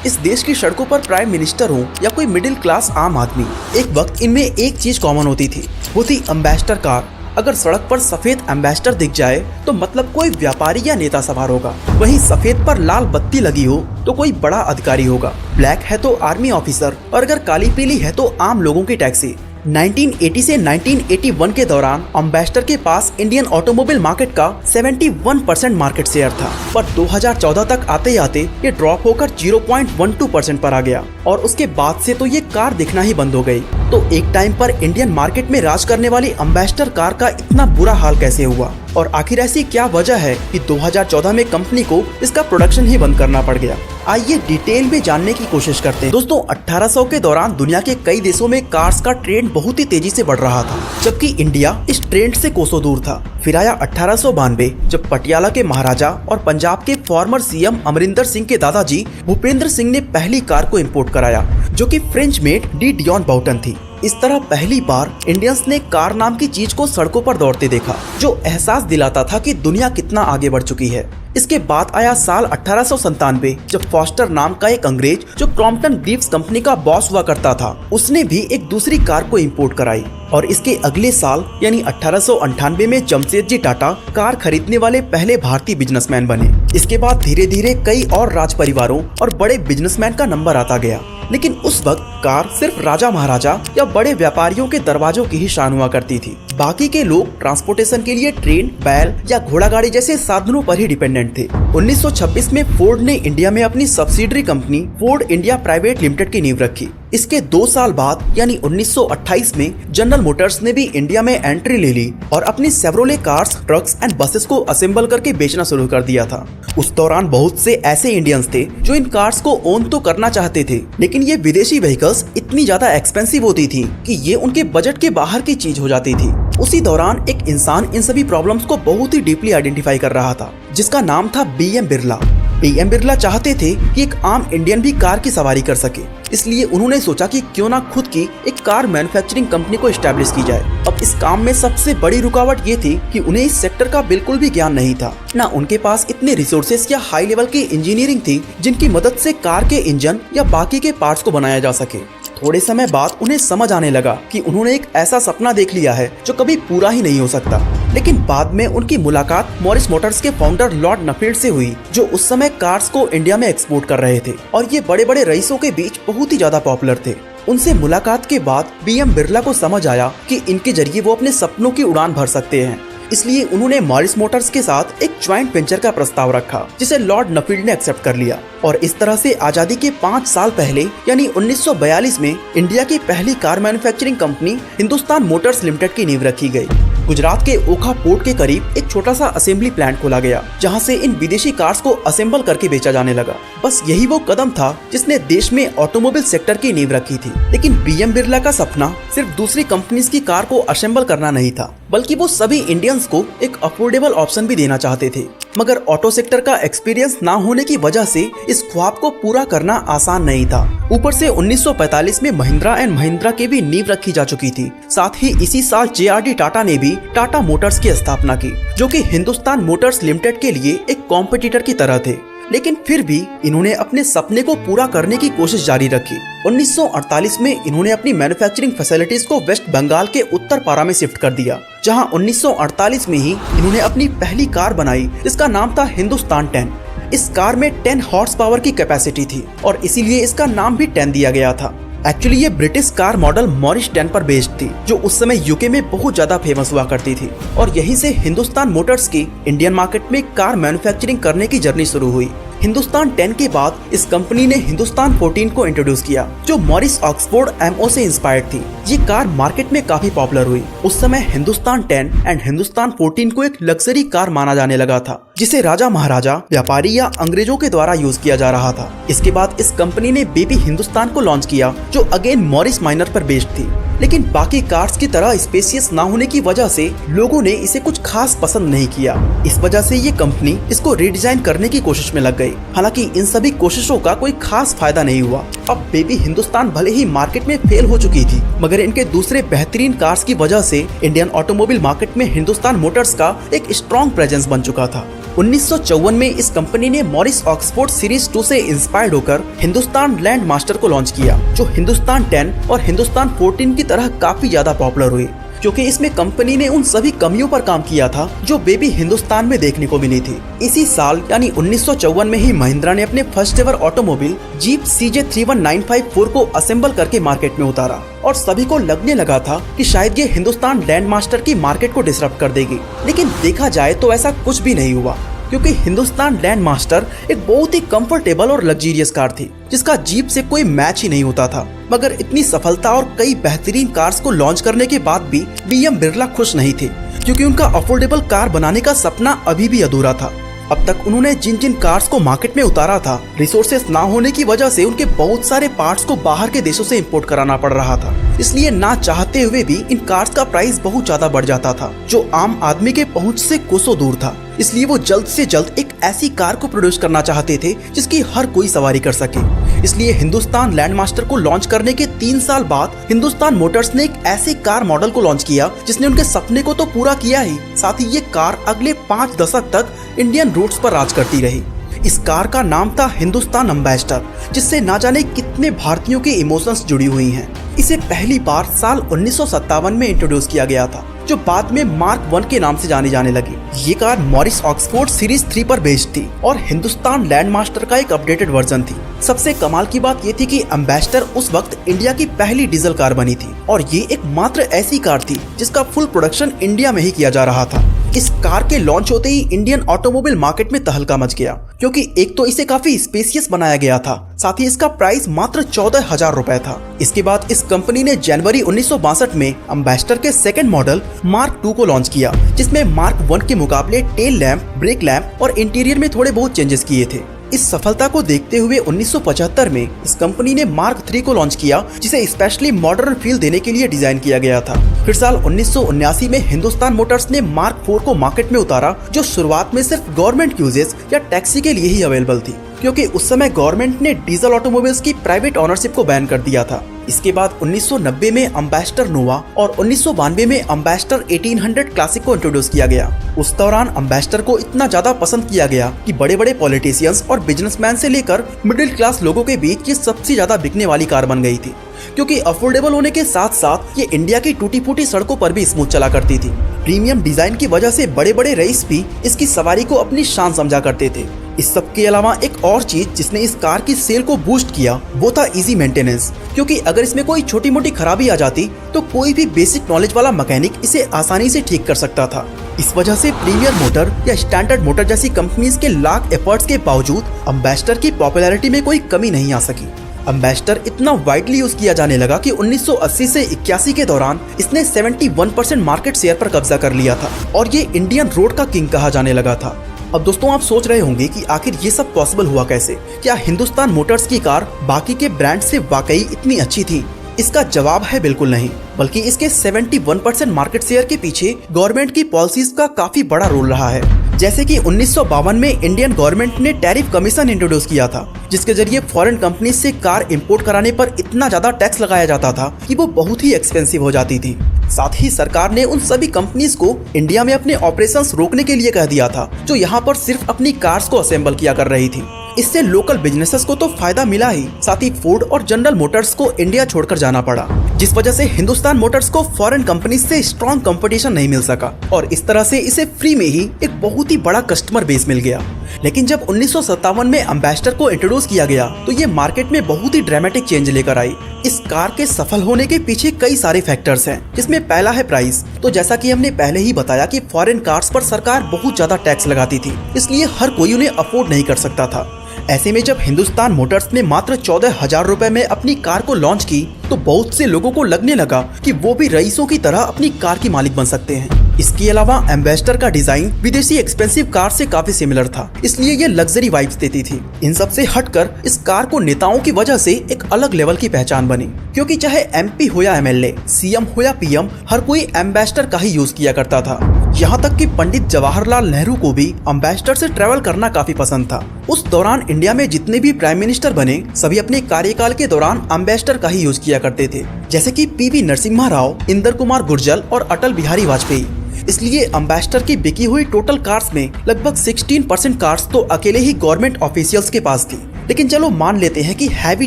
इस देश की सड़कों पर प्राइम मिनिस्टर हो या कोई मिडिल क्लास आम आदमी, एक वक्त इनमें एक चीज कॉमन होती थी, वो थी एम्बेसडर कार। अगर सड़क पर सफेद एम्बेसडर दिख जाए तो मतलब कोई व्यापारी या नेता सवार होगा। वहीं सफेद पर लाल बत्ती लगी हो तो कोई बड़ा अधिकारी होगा। ब्लैक है तो आर्मी ऑफिसर और अगर काली पीली है तो आम लोगों की टैक्सी। 1980 से 1981 के दौरान एम्बेसडर के पास इंडियन ऑटोमोबाइल मार्केट का 71% मार्केट शेयर था, पर 2014 तक आते आते ये ड्रॉप होकर 0.12% पर आ गया और उसके बाद से तो ये कार दिखना ही बंद हो गई। तो एक टाइम पर इंडियन मार्केट में राज करने वाली एम्बेसडर कार का इतना बुरा हाल कैसे हुआ और आखिर ऐसी क्या वजह है कि 2014 में कंपनी को इसका प्रोडक्शन ही बंद करना पड़ गया। आइए डिटेल में जानने की कोशिश करते हैं। दोस्तों, 1800 के दौरान दुनिया के कई देशों में कार्स का ट्रेंड बहुत ही तेजी से बढ़ रहा था, जबकि इंडिया इस ट्रेंड से कोसों दूर था। फिर आया 1892, जब पटियाला के महाराजा और पंजाब के फॉर्मर सीएम अमरिंदर सिंह के दादाजी भूपेंद्र सिंह ने पहली कार को इम्पोर्ट कराया, जो कि फ्रेंच मेड डी डियोन बाउटन थी। इस तरह पहली बार इंडियंस ने कार नाम की चीज को सड़कों पर दौड़ते देखा, जो एहसास दिलाता था कि दुनिया कितना आगे बढ़ चुकी है। इसके बाद आया साल 1897, जब फॉस्टर नाम का एक अंग्रेज जो क्रॉम्पटन ग्रीव्स कंपनी का बॉस हुआ करता था, उसने भी एक दूसरी कार को इंपोर्ट कराई। और इसके अगले साल यानी 1898 में जमशेदजी टाटा कार खरीदने वाले पहले भारतीय बिजनेसमैन बने। इसके बाद धीरे धीरे कई और राज परिवारों और बड़े बिजनेसमैन का नंबर आता गया, लेकिन उस वक्त कार सिर्फ राजा महाराजा या बड़े व्यापारियों के दरवाजों की ही शान हुआ करती थी। बाकी के लोग ट्रांसपोर्टेशन के लिए ट्रेन, बैल या घोड़ा गाड़ी जैसे साधनों पर ही डिपेंडेंट थे। 1926 में फोर्ड ने इंडिया में अपनी subsidiary company Ford India private limited की नींव रखी। इसके 2 साल बाद यानी 1928 में जनरल मोटर्स ने भी इंडिया में एंट्री ले ली और अपनी सेवरोले कार्स, ट्रक्स एंड बसेस को असेंबल करके बेचना शुरू कर दिया था। उस दौरान बहुत से ऐसे इंडियंस थे जो इन कार्स को ओन तो करना चाहते थे, लेकिन ये विदेशी व्हीकल्स इतनी ज्यादा एक्सपेंसिव होती थी कि ये उनके बजट के बाहर की चीज हो जाती थी। उसी दौरान एक इंसान इन सभी प्रॉब्लम्स को बहुत ही डीपली आइडेंटिफाई कर रहा था, जिसका नाम था बीएम बिरला। बीएम बिरला चाहते थे कि एक आम इंडियन भी कार की सवारी कर सके, इसलिए उन्होंने सोचा कि क्यों ना खुद की एक कार मैन्युफैक्चरिंग कंपनी को एस्टैब्लिश की जाए। अब इस काम में सबसे बड़ी रुकावट ये थी कि उन्हें इस सेक्टर का बिल्कुल भी ज्ञान नहीं था, ना उनके पास इतने रिसोर्सेज या हाई लेवल की इंजीनियरिंग थी जिनकी मदद से कार के इंजन या बाकी के पार्ट्स को बनाया जा सके। थोड़े समय बाद उन्हें समझ आने लगा कि उन्होंने एक ऐसा सपना देख लिया है जो कभी पूरा ही नहीं हो सकता। लेकिन बाद में उनकी मुलाकात मॉरिस मोटर्स के फाउंडर लॉर्ड नफील्ड से हुई, जो उस समय कार्स को इंडिया में एक्सपोर्ट कर रहे थे और ये बड़े बड़े रईसों के बीच बहुत ही ज्यादा पॉपुलर थे। उनसे मुलाकात के बाद बीएम बिरला को समझ आया कि इनके जरिए वो अपने सपनों की उड़ान भर सकते हैं, इसलिए उन्होंने मॉरिस मोटर्स के साथ एक ज्वाइंट वेंचर का प्रस्ताव रखा, जिसे लॉर्ड नफील्ड ने एक्सेप्ट कर लिया। और इस तरह से आजादी के 5 साल पहले यानी 1942 में इंडिया की पहली car manufacturing company Hindustan Motors limited की नींव रखी गई। गुजरात के ओखा पोर्ट के करीब एक छोटा सा असेंबली प्लांट खोला गया, जहां से इन विदेशी कार्स को असेंबल करके बेचा जाने लगा। बस यही वो कदम था जिसने देश में ऑटोमोबाइल सेक्टर की नींव रखी थी। लेकिन बीएम बिरला का सपना सिर्फ दूसरी कंपनीज की कार को असेंबल करना नहीं था, बल्कि वो सभी इंडियंस को एक अफोर्डेबल ऑप्शन भी देना चाहते थे। मगर ऑटो सेक्टर का एक्सपीरियंस ना होने की वजह से इस ख्वाब को पूरा करना आसान नहीं था। ऊपर से 1945 में महिंद्रा एंड महिंद्रा की भी नींव रखी जा चुकी थी। साथ ही इसी साल जेआरडी टाटा ने भी टाटा मोटर्स की स्थापना की, जो कि हिंदुस्तान मोटर्स लिमिटेड के लिए एक कॉम्पिटिटर की तरह थे। लेकिन फिर भी इन्होंने अपने सपने को पूरा करने की कोशिश जारी रखी। 1948 में इन्होंने अपनी मैन्युफैक्चरिंग फैसिलिटीज को वेस्ट बंगाल के उत्तर पारा में शिफ्ट कर दिया, जहां 1948 में ही इन्होंने अपनी पहली कार बनाई, जिसका नाम था हिंदुस्तान 10। इस कार में 10 हॉर्स पावर की कैपेसिटी थी और इसीलिए इसका नाम भी 10 दिया गया था। एक्चुअली ये ब्रिटिश कार मॉडल मॉरिस 10 पर बेस्ड थी, जो उस समय यूके में बहुत ज्यादा फेमस हुआ करती थी। और यहीं से हिंदुस्तान मोटर्स की इंडियन मार्केट में कार मैन्युफैक्चरिंग करने की जर्नी शुरू हुई। हिंदुस्तान 10 के बाद इस कंपनी ने हिंदुस्तान 14 को इंट्रोड्यूस किया, जो मॉरिस ऑक्सफोर्ड एमओ से इंस्पायर्ड थी। ये कार मार्केट में काफी पॉपुलर हुई। उस समय हिंदुस्तान 10 एंड हिंदुस्तान 14 को एक लग्जरी कार माना जाने लगा था, जिसे राजा महाराजा, व्यापारी या अंग्रेजों के द्वारा यूज किया जा रहा था। इसके बाद इस कंपनी ने बेबी हिंदुस्तान को लॉन्च किया, जो अगेन मॉरिस माइनर पर बेस्ड थी। लेकिन बाकी कार्स की तरह स्पेशियस ना होने की वजह से लोगों ने इसे कुछ खास पसंद नहीं किया। इस वजह से ये कंपनी इसको रीडिजाइन करने की कोशिश में लग गई। हालांकि इन सभी कोशिशों का कोई खास फायदा नहीं हुआ। अब बेबी हिंदुस्तान भले ही मार्केट में फेल हो चुकी थी, मगर इनके दूसरे बेहतरीन कार्स की वजह से इंडियन ऑटोमोबाइल मार्केट में हिंदुस्तान मोटर्स का एक स्ट्रॉन्ग प्रेजेंस बन चुका था। 1954 में इस कंपनी ने मॉरिस ऑक्सफोर्ड सीरीज 2 से इंस्पायर्ड होकर हिंदुस्तान लैंड मास्टर को लॉन्च किया, जो हिंदुस्तान 10 और हिंदुस्तान 14 की तरह काफी ज्यादा पॉपुलर हुई, क्योंकि इसमें कंपनी ने उन सभी कमियों पर काम किया था जो बेबी हिंदुस्तान में देखने को मिली थी। इसी साल यानी 1954 में ही महिंद्रा ने अपने first ever automobile jeep CJ31954 को असेंबल करके मार्केट में उतारा और सभी को लगने लगा था कि शायद ये हिंदुस्तान लैंड मास्टर की मार्केट को डिसरप्ट कर देगी, लेकिन देखा जाए तो ऐसा कुछ भी नहीं हुआ, क्योंकि हिंदुस्तान लैंड मास्टर एक बहुत ही कंफर्टेबल और लग्जरियस कार थी जिसका जीप से कोई मैच ही नहीं होता था। मगर इतनी सफलता और कई बेहतरीन कार्स को लॉन्च करने के बाद भी BM बिरला खुश नहीं थे, क्योंकि उनका अफोर्डेबल कार बनाने का सपना अभी भी अधूरा था। अब तक उन्होंने जिन जिन कार्स को मार्केट में उतारा था, रिसोर्सेस ना होने की वजह से उनके बहुत सारे पार्ट्स को बाहर के देशों से इंपोर्ट कराना पड़ रहा था। इसलिए ना चाहते हुए भी इन कार्स का प्राइस बहुत ज्यादा बढ़ जाता था, जो आम आदमी के पहुंच से कोसों दूर था। इसलिए वो जल्द से जल्द एक ऐसी कार को प्रोड्यूस करना चाहते थे जिसकी हर कोई सवारी कर सके। इसलिए हिंदुस्तान लैंड मास्टर को लॉन्च करने के 3 साल बाद हिंदुस्तान मोटर्स ने एक ऐसे कार मॉडल को लॉन्च किया जिसने उनके सपने को तो पूरा किया ही, साथ ही ये कार अगले 5 दशक तक इंडियन रोड्स पर राज करती रही। इस कार का नाम था हिंदुस्तान एम्बेसडर, जिससे ना जाने कितने भारतीयों के इमोशंस जुड़ी हुई हैं। इसे पहली बार साल 1957 में इंट्रोड्यूस किया गया था, जो बाद में मार्क 1 के नाम से जानी जाने लगी। ये कार मॉरिस ऑक्सफोर्ड सीरीज 3 पर बेस्ड थी और हिंदुस्तान लैंड मास्टर का एक अपडेटेड वर्जन थी। सबसे कमाल की बात ये थी कि एम्बेसडर उस वक्त इंडिया की पहली डीजल कार बनी थी और ये एक मात्र ऐसी कार थी जिसका फुल प्रोडक्शन इंडिया में ही किया जा रहा था। इस कार के लॉन्च होते ही इंडियन ऑटोमोबाइल मार्केट में तहलका मच गया, क्योंकि एक तो इसे काफी स्पेसियस बनाया गया था, साथ ही इसका प्राइस मात्र 14,000 रुपए था। इसके बाद इस कंपनी ने जनवरी 1962 में एम्बेसडर के सेकंड मॉडल मार्क 2 को लॉन्च किया, जिसमें मार्क 1 के मुकाबले टेल लैंप, ब्रेक लैंप और इंटीरियर में थोड़े बहुत चेंजेस किए थे। इस सफलता को देखते हुए 1975 में इस कंपनी ने मार्क 3 को लॉन्च किया, जिसे स्पेशली मॉडर्न फील देने के लिए डिजाइन किया गया था। फिर साल 1979 में हिंदुस्तान मोटर्स ने मार्क 4 को मार्केट में उतारा, जो शुरुआत में सिर्फ गवर्नमेंट यूजेस या टैक्सी के लिए ही अवेलेबल थी, क्योंकि उस समय गवर्नमेंट ने डीजल ऑटोमोबाइल्स की प्राइवेट ओनरशिप को बैन कर दिया था। इसके बाद 1990 में एम्बेसडर नोवा और 1992 में एम्बेसडर 1800 क्लासिक को इंट्रोड्यूस किया गया। उस दौरान एम्बेसडर को इतना ज्यादा पसंद किया गया कि बड़े बड़े पॉलिटिशियंस और बिजनेसमैन से लेकर मिडिल क्लास लोगों के बीच ये सबसे ज्यादा बिकने वाली कार बन गई थी, क्योंकि अफोर्डेबल होने के साथ साथ ये इंडिया की टूटी फूटी सड़कों पर भी स्मूथ चला करती थी। प्रीमियम डिजाइन की वजह से बड़े बड़े रईस भी इसकी सवारी को अपनी शान समझा करते थे। इस सब के अलावा एक और चीज जिसने इस कार की सेल को बूस्ट किया वो था इजी मेंटेनेंस, क्योंकि अगर इसमें कोई छोटी मोटी खराबी आ जाती तो कोई भी बेसिक नॉलेज वाला मैकेनिक इसे आसानी से ठीक कर सकता था। इस वजह से प्रीमियर मोटर या स्टैंडर्ड मोटर जैसी कंपनीज के लाख एफर्ट्स के बावजूद एम्बेसडर की पॉपुलैरिटी में कोई कमी नहीं आ सकी। एम्बेसडर इतना वाइडली यूज किया जाने लगा कि 1980 से 81 के दौरान इसने 71% मार्केट शेयर पर कब्जा कर लिया था और ये इंडियन रोड का किंग कहा जाने लगा था। अब दोस्तों, आप सोच रहे होंगे कि आखिर ये सब पॉसिबल हुआ कैसे? क्या हिंदुस्तान मोटर्स की कार बाकी के ब्रांड से वाकई इतनी अच्छी थी? इसका जवाब है बिल्कुल नहीं, बल्कि इसके 71% मार्केट शेयर के पीछे गवर्नमेंट की पॉलिसीज का काफी बड़ा रोल रहा है। जैसे कि 1952 में इंडियन गवर्नमेंट ने टैरिफ कमीशन इंट्रोड्यूस किया था, जिसके जरिए फॉरेन कंपनी से कार इंपोर्ट कराने पर इतना ज्यादा टैक्स लगाया जाता था कि वो बहुत ही एक्सपेंसिव हो जाती थी। साथ ही सरकार ने उन सभी कंपनीज को इंडिया में अपने ऑपरेशंस रोकने के लिए कह दिया था, जो यहाँ पर सिर्फ अपनी कार्स को असेंबल किया कर रही थी। इससे लोकल बिजनेसेस को तो फायदा मिला ही, साथ ही फोर्ड और जनरल मोटर्स को इंडिया छोड़कर जाना पड़ा, जिस वजह से हिंदुस्तान मोटर्स को फॉरेन कंपनीज से स्ट्रॉन्ग कंपटीशन नहीं मिल सका और इस तरह से इसे फ्री में ही एक बहुत ही बड़ा कस्टमर बेस मिल गया। लेकिन जब 1957 में एम्बेसडर को इंट्रोड्यूस किया गया तो ये मार्केट में बहुत ही ड्रामेटिक चेंज लेकर आई। इस कार के सफल होने के पीछे कई सारे फैक्टर्स हैं, जिसमें पहला है प्राइस। तो जैसा कि हमने पहले ही बताया कि फॉरेन कार्स पर सरकार बहुत ज्यादा टैक्स लगाती थी, इसलिए हर कोई उन्हें अफोर्ड नहीं कर सकता था। ऐसे में जब हिंदुस्तान मोटर्स ने मात्र 14,000 रुपए में अपनी कार को लॉन्च की तो बहुत से लोगों को लगने लगा कि वो भी रईसों की तरह अपनी कार की मालिक बन सकते हैं। इसके अलावा एम्बेसडर का डिजाइन विदेशी एक्सपेंसिव कार से काफी सिमिलर था, इसलिए ये लग्जरी वाइब्स देती थी। इन सब से हटकर इस कार को नेताओं की वजह से एक अलग लेवल की पहचान बनी, क्योंकि चाहे एमपी हो या एमएलए, सीएम हो या पीएम, हर कोई एम्बेसडर का ही यूज किया करता था। यहाँ तक कि पंडित जवाहरलाल नेहरू को भी एम्बेसडर से ट्रेवल करना काफी पसंद था। उस दौरान इंडिया में जितने भी प्राइम मिनिस्टर बने सभी अपने कार्यकाल के दौरान एम्बेसडर का ही यूज किया करते थे, जैसे कि पीवी नरसिम्हा राव, इंदर कुमार गुर्जर और अटल बिहारी वाजपेयी। इसलिए एम्बेसडर की बिकी हुई टोटल कार्स में लगभग 16% कार्स तो अकेले ही गवर्नमेंट ऑफिशियल्स के पास थी। लेकिन चलो मान लेते हैं कि हैवी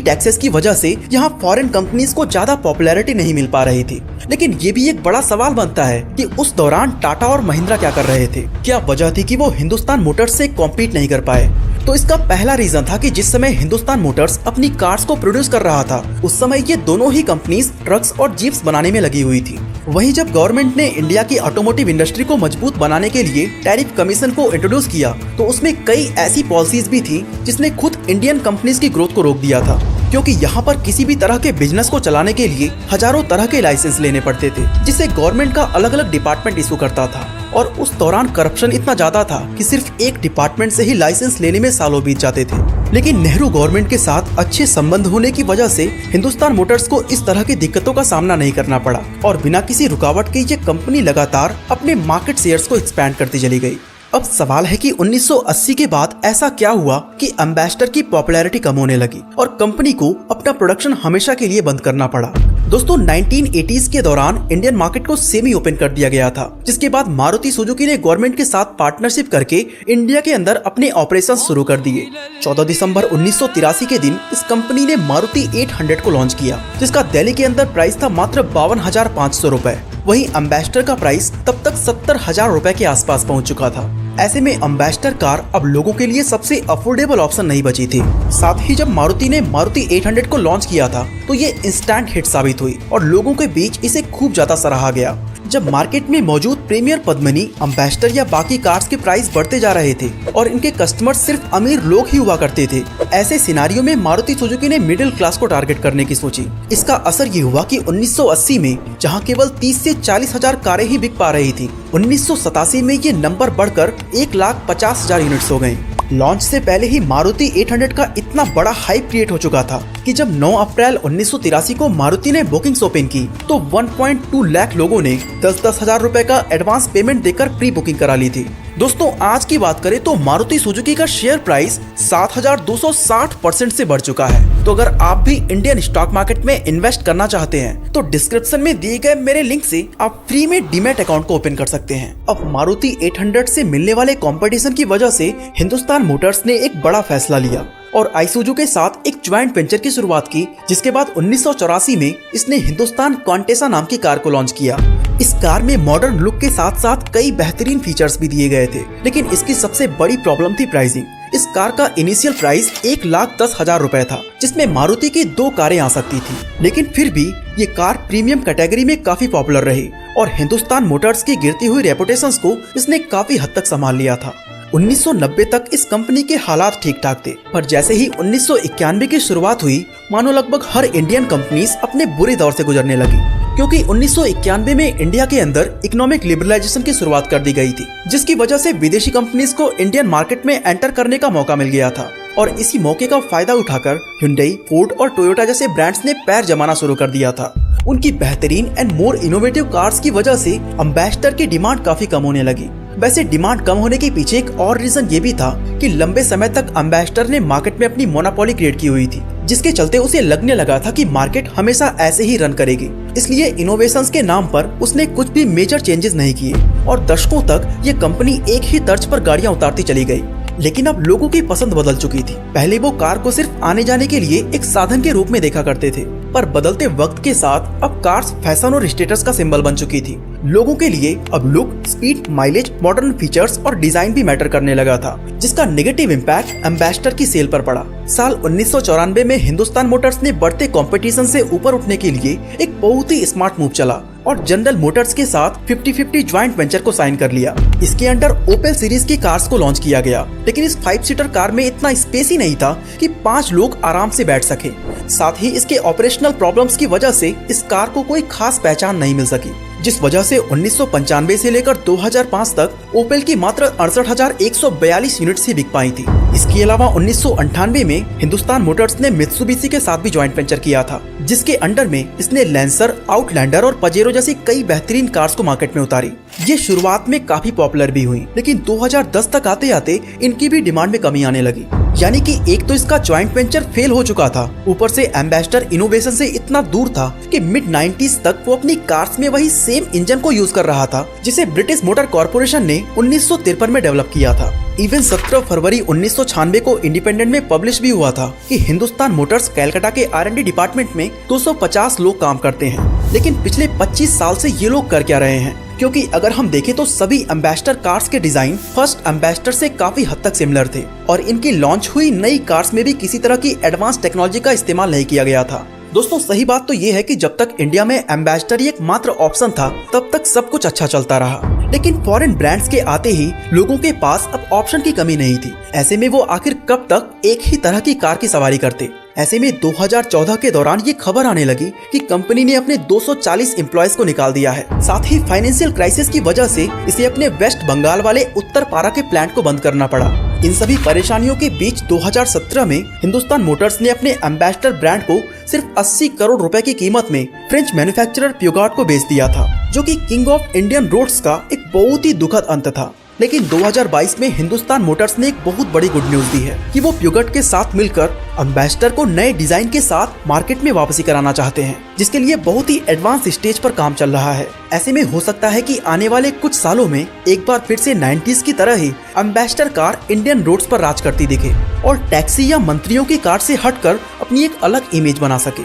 टैक्सेस की वजह से यहाँ फॉरेन कंपनीज को ज्यादा पॉपुलैरिटी नहीं मिल पा रही थी। लेकिन ये भी एक बड़ा सवाल बनता है कि उस दौरान टाटा और महिंद्रा क्या कर रहे थे। क्या वजह थी कि वो हिंदुस्तान मोटर्स से कॉम्पीट नहीं कर पाए? तो इसका पहला रीजन था कि जिस समय हिंदुस्तान मोटर्स अपनी कार्स को प्रोड्यूस कर रहा था, उस समय ये दोनों ही कंपनीज ट्रक्स और जीप्स बनाने में लगी हुई थी। वहीं जब गवर्नमेंट ने इंडिया की ऑटोमोटिव इंडस्ट्री को मजबूत बनाने के लिए टैरिफ कमीशन को इंट्रोड्यूस किया, तो उसमें कई ऐसी पॉलिसीज भी थी जिसने खुद इंडियन कंपनीज की ग्रोथ को रोक दिया था, क्योंकि यहाँ पर किसी भी तरह के बिजनेस को चलाने के लिए हजारों तरह के लाइसेंस लेने पड़ते थे, जिसे गवर्नमेंट का अलग अलग डिपार्टमेंट इशू करता था। और उस दौरान करप्शन इतना ज्यादा था कि सिर्फ एक डिपार्टमेंट से ही लाइसेंस लेने में सालों बीत जाते थे। लेकिन नेहरू गवर्नमेंट के साथ अच्छे संबंध होने की वजह से हिंदुस्तान मोटर्स को इस तरह की दिक्कतों का सामना नहीं करना पड़ा और बिना किसी रुकावट के ये कंपनी लगातार अपने मार्केट शेयर्स को एक्सपैंड करती चली गई। अब सवाल है कि 1980 के बाद ऐसा क्या हुआ कि एम्बेसडर की पॉपुलैरिटी कम होने लगी और कंपनी को अपना प्रोडक्शन हमेशा के लिए बंद करना पड़ा। दोस्तों 1980s के दौरान इंडियन मार्केट को सेमी ओपन कर दिया गया था, जिसके बाद मारुति सुजुकी ने गवर्नमेंट के साथ पार्टनरशिप करके इंडिया के अंदर अपने ऑपरेशन शुरू कर दिए। 14 दिसंबर 1983 के दिन इस कंपनी ने मारुति 800 को लॉन्च किया, जिसका दिल्ली के अंदर प्राइस था मात्र 52,500 रुपए। वहीं एम्बेसडर का प्राइस तब तक 70,000 रुपए के आसपास पहुंच चुका था। ऐसे में एम्बेसडर कार अब लोगों के लिए सबसे अफोर्डेबल ऑप्शन नहीं बची थी। साथ ही जब मारुति ने मारुति 800 को लॉन्च किया था, तो ये इंस्टेंट हिट साबित हुई और लोगों के बीच इसे खूब ज्यादा सराहा गया। जब मार्केट में मौजूद प्रीमियर पद्मिनी, एम्बेसडर या बाकी कार्स के प्राइस बढ़ते जा रहे थे और इनके कस्टमर सिर्फ अमीर लोग ही हुआ करते थे, ऐसे सिनारियो में मारुति सुजुकी ने मिडिल क्लास को टारगेट करने की सोची। इसका असर ये हुआ कि 1980 में जहां केवल 30 से 40 हजार कारें ही बिक पा रही थी, 1987 में ये नंबर बढ़कर 1,50,000 यूनिट्स हो गए। लॉन्च से पहले ही मारुति 800 का इतना बड़ा हाइप क्रिएट हो चुका था कि जब 9 अप्रैल 1983 को मारुति ने बुकिंग्स ओपन की, तो 1.2 लाख लोगों ने 10-10 हजार रुपए का एडवांस पेमेंट देकर प्री बुकिंग करा ली थी। दोस्तों आज की बात करें तो मारुति सुजुकी का शेयर प्राइस 7,260% से बढ़ चुका है। तो अगर आप भी इंडियन स्टॉक मार्केट में इन्वेस्ट करना चाहते हैं, तो डिस्क्रिप्शन में दिए गए मेरे लिंक से आप फ्री में डीमैट अकाउंट को ओपन कर सकते हैं। अब मारुति 800 से मिलने वाले कंपटीशन की वजह से हिंदुस्तान मोटर्स ने एक बड़ा फैसला लिया और आइसुजू के साथ एक ज्वाइंट वेंचर की शुरुआत की, जिसके बाद 1984 में इसने हिंदुस्तान कॉन्टेसा नाम की कार को लॉन्च किया। इस कार में मॉडर्न लुक के साथ साथ कई बेहतरीन फीचर्स भी दिए गए थे, लेकिन इसकी सबसे बड़ी प्रॉब्लम थी प्राइसिंग। इस कार का इनिशियल प्राइस 1,10,000 रुपए था, जिसमें मारुति की 2 कारें आ सकती थी। लेकिन फिर भी ये कार प्रीमियम कैटेगरी में काफी पॉपुलर रही और हिंदुस्तान मोटर्स की गिरती हुई रेपुटेशंस को इसने काफी हद तक संभाल लिया था। 1990 तक इस कंपनी के हालात ठीक ठाक थे, पर जैसे ही 1991 की शुरुआत हुई, मानो लगभग हर इंडियन कंपनीज अपने बुरे दौर से गुजरने लगी, क्योंकि 1991 में इंडिया के अंदर इकोनॉमिक लिबरलाइजेशन की शुरुआत कर दी गई थी, जिसकी वजह से विदेशी कंपनीज को इंडियन मार्केट में एंटर करने का मौका मिल गया था। और इसी मौके का फायदा उठाकर Hyundai, फोर्ड और टोयोटा जैसे ब्रांड्स ने पैर जमाना शुरू कर दिया था। उनकी बेहतरीन एंड मोर इनोवेटिव कार्स की वजह से एम्बेसडर की डिमांड काफी कम होने लगी। वैसे डिमांड कम होने के पीछे एक और रीजन ये भी था कि लंबे समय तक एम्बेसडर ने मार्केट में अपनी मोनोपोली क्रिएट की हुई थी, जिसके चलते उसे लगने लगा था कि मार्केट हमेशा ऐसे ही रन करेगी। इसलिए इनोवेशंस के नाम पर उसने कुछ भी मेजर चेंजेस नहीं किए और दशकों तक ये कंपनी एक ही तर्ज पर गाड़ियां उतारती चली गई। लेकिन अब लोगों की पसंद बदल चुकी थी। पहले वो कार को सिर्फ आने जाने के लिए एक साधन के रूप में देखा करते थे, पर बदलते वक्त के साथ अब कार्स फैशन और स्टेटस का सिंबल बन चुकी थी। लोगों के लिए अब look, speed, mileage, modern features और डिजाइन भी मैटर करने लगा था, जिसका नेगेटिव इम्पैक्ट एम्बेसडर की सेल पर पड़ा। साल 1994 में हिंदुस्तान मोटर्स ने बढ़ते कंपटीशन से ऊपर उठने के लिए एक बहुत ही स्मार्ट मूव चला और जनरल मोटर्स के साथ 50-50 ज्वाइंट वेंचर को साइन कर लिया। इसके अंडर ओपेल सीरीज की कार्स को लॉन्च किया गया, लेकिन इस 5 सीटर कार में इतना स्पेस ही नहीं था कि 5 लोग आराम से बैठ सके। साथ ही इसके ऑपरेशनल प्रॉब्लम्स की वजह से इस कार को कोई खास पहचान नहीं मिल सकी, जिस वजह से 1995 से लेकर 2005 तक ओपेल की मात्र 68,142 यूनिट्स ही बिक पाई थी। इसके अलावा 1998 में हिंदुस्तान मोटर्स ने मित्सुबिशी के साथ भी ज्वाइंट वेंचर किया था, जिसके अंडर में इसने लैंसर, आउटलैंडर और पजेरो जैसी कई बेहतरीन कार्स को मार्केट में उतारी। ये शुरुआत में काफी पॉपुलर भी हुई, लेकिन 2010 तक आते आते इनकी भी डिमांड में कमी आने लगी। यानी कि एक तो इसका जॉइंट वेंचर फेल हो चुका था, ऊपर से एम्बेसडर इनोवेशन से इतना दूर था कि मिड 90s तक वो अपनी कार्स में वही सेम इंजन को यूज कर रहा था जिसे ब्रिटिश मोटर कॉर्पोरेशन ने 1953 में डेवलप किया था। इवन 17 फरवरी 1996 को इंडिपेंडेंट में पब्लिश भी हुआ था कि हिंदुस्तान मोटर्स कलकत्ता के R&D डिपार्टमेंट में 250 लोग काम करते हैं। लेकिन पिछले 25 साल से ये लोग कर क्या रहे हैं? क्योंकि अगर हम देखें तो सभी एम्बेसडर कार्स के डिजाइन फर्स्ट एम्बेसडर से काफी हद तक सिमिलर थे और इनकी लॉन्च हुई नई कार्स में भी किसी तरह की एडवांस टेक्नोलॉजी का इस्तेमाल नहीं किया गया था। दोस्तों सही बात तो ये है कि जब तक इंडिया में एम्बेसडर ही एकमात्र ऑप्शन था तब तक सब कुछ अच्छा चलता रहा, लेकिन फॉरेन ब्रांड्स के आते ही लोगों के पास अब ऑप्शन की कमी नहीं थी। ऐसे में वो आखिर कब तक एक ही तरह की कार की सवारी करते। ऐसे में 2014 के दौरान ये खबर आने लगी कि कंपनी ने अपने 240 एम्प्लॉयज को निकाल दिया है। साथ ही फाइनेंशियल क्राइसिस की वजह से इसे अपने वेस्ट बंगाल वाले उत्तर पारा के प्लांट को बंद करना पड़ा। इन सभी परेशानियों के बीच 2017 में हिंदुस्तान मोटर्स ने अपने एम्बेसडर ब्रांड को सिर्फ 80 करोड़ रुपए की कीमत में फ्रेंच मैन्युफैक्चरर प्यूगार्ट को बेच दिया था, जो कि किंग ऑफ इंडियन रोड्स का एक बहुत ही दुखद अंत था। लेकिन 2022 में हिंदुस्तान मोटर्स ने एक बहुत बड़ी गुड न्यूज दी है कि वो प्यूगार्ट के साथ मिलकर एम्बेसडर को नए डिजाइन के साथ मार्केट में वापसी कराना चाहते हैं, जिसके लिए बहुत ही एडवांस स्टेज पर काम चल रहा है। ऐसे में हो सकता है कि आने वाले कुछ सालों में एक बार फिर से 90s की तरह ही एम्बेसडर कार इंडियन रोड्स पर राज करती दिखे और टैक्सी या मंत्रियों की कार से हटकर अपनी एक अलग इमेज बना सके।